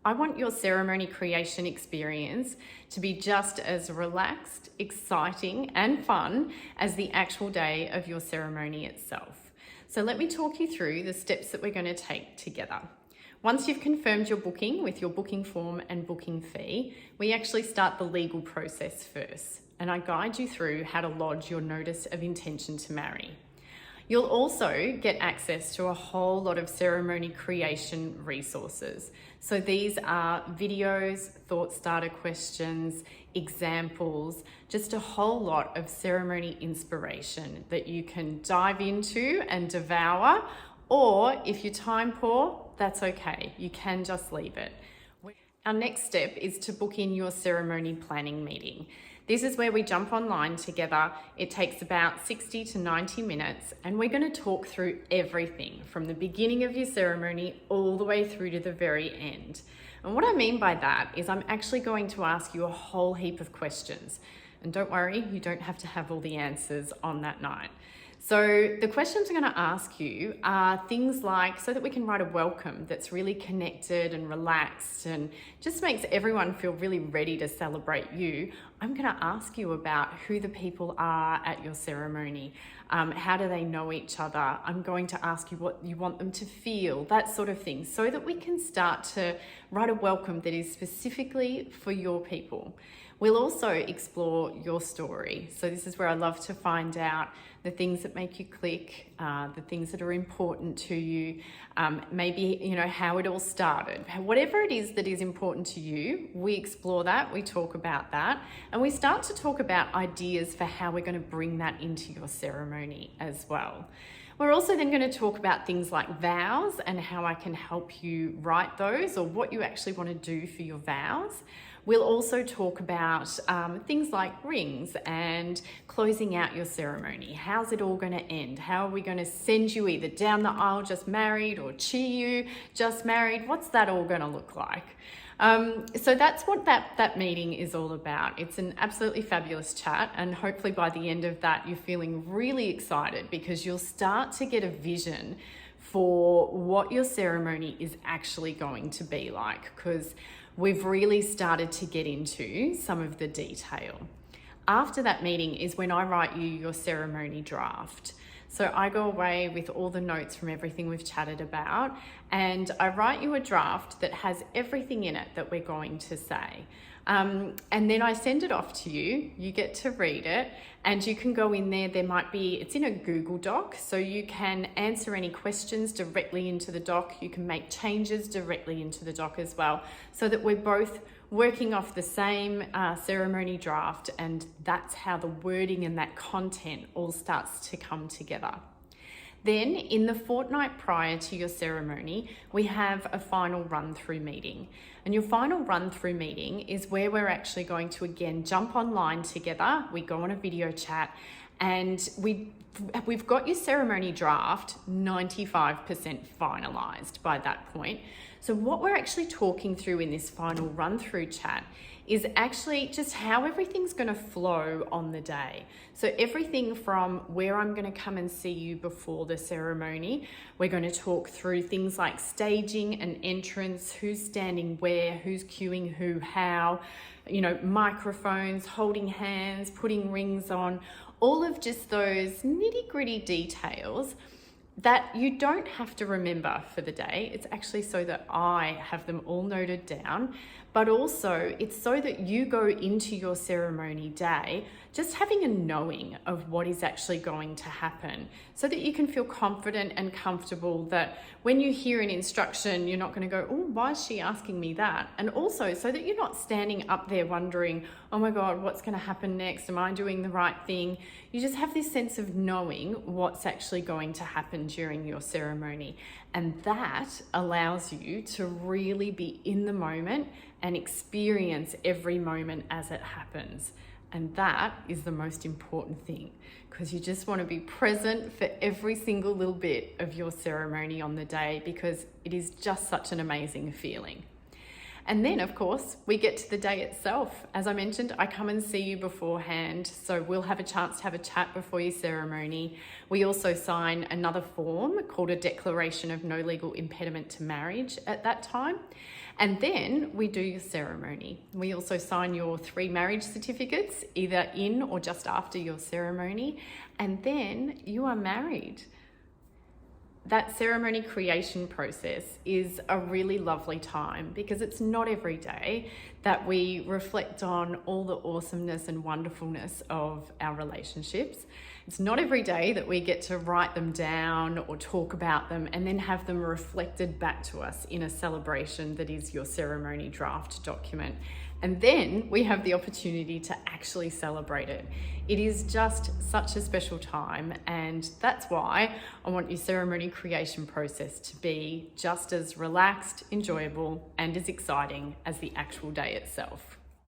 I want your ceremony creation experience to be just as relaxed, exciting, and fun as the actual day of your ceremony itself. So let me talk you through the steps that we're going to take together. Once you've confirmed your booking with your booking form and booking fee, we actually start the legal process first, and I guide you through how to lodge your notice of intention to marry. You'll also get access to a whole lot of ceremony creation resources. So these are videos, thought starter questions, examples, just a whole lot of ceremony inspiration that you can dive into and devour, or if you're time poor, that's okay. You can just leave it. Our next step is to book in your ceremony planning meeting. This is where we jump online together. It takes about 60 to 90 minutes, and we're going to talk through everything from the beginning of your ceremony all the way through to the very end. And what I mean by that is I'm actually going to ask you a whole heap of questions. And don't worry, you don't have to have all the answers on that night. So the questions I'm going to ask you are things like, so that we can write a welcome that's really connected and relaxed and just makes everyone feel really ready to celebrate you. I'm going to ask you about who the people are at your ceremony. How do they know each other? I'm going to ask you what you want them to feel, that sort of thing, so that we can start to write a welcome that is specifically for your people. We'll also explore your story. So this is where I love to find out the things that make you click, the things that are important to you, maybe, how it all started. Whatever it is that is important to you, we explore that, we talk about that, and we start to talk about ideas for how we're going to bring that into your ceremony as well. We're also then going to talk about things like vows and how I can help you write those, or what you actually want to do for your vows. We'll also talk about things like rings and closing out your ceremony. How's it all going to end? How are we going to send you either down the aisle just married or cheer you just married? What's that all going to look like? So that's what that meeting is all about. It's an absolutely fabulous chat, and hopefully by the end of that you're feeling really excited because you'll start to get a vision for what your ceremony is actually going to be like, because we've really started to get into some of the detail. After that meeting is when I write you your ceremony draft. So I go away with all the notes from everything we've chatted about, and I write you a draft that has everything in it that we're going to say. And then I send it off to you. You get to read it, and you can go in there. It's in a Google Doc, so you can answer any questions directly into the doc. You can make changes directly into the doc as well, so that we're both working off the same ceremony draft, and that's how the wording and that content all starts to come together. Then in the fortnight prior to your ceremony, we have a final run-through meeting. And your final run-through meeting is where we're actually going to again jump online together. We go on a video chat, and we've got your ceremony draft 95% finalized by that point. So what we're actually talking through in this final run-through chat is actually just how everything's going to flow on the day. So everything from where I'm going to come and see you before the ceremony, we're going to talk through things like staging and entrance, who's standing where, who's cueing who, how, microphones, holding hands, putting rings on, all of just those nitty-gritty details that you don't have to remember for the day. It's actually so that I have them all noted down, but also it's so that you go into your ceremony day just having a knowing of what is actually going to happen, so that you can feel confident and comfortable that when you hear an instruction, you're not going to go, oh, why is she asking me that? And also so that you're not standing up there wondering, oh my God, what's going to happen next? Am I doing the right thing? You just have this sense of knowing what's actually going to happen during your ceremony. And that allows you to really be in the moment and experience every moment as it happens. And that is the most important thing, because you just want to be present for every single little bit of your ceremony on the day, because it is just such an amazing feeling. And then, of course, we get to the day itself. As I mentioned, I come and see you beforehand, so we'll have a chance to have a chat before your ceremony. We also sign another form called a Declaration of No Legal Impediment to Marriage at that time. And then we do your ceremony. We also sign your 3 marriage certificates, either in or just after your ceremony, and then you are married. That ceremony creation process is a really lovely time because it's not every day that we reflect on all the awesomeness and wonderfulness of our relationships. It's not every day that we get to write them down or talk about them and then have them reflected back to us in a celebration that is your ceremony draft document. And then we have the opportunity to actually celebrate it. It is just such a special time, and that's why I want your ceremony creation process to be just as relaxed, enjoyable, and as exciting as the actual day itself.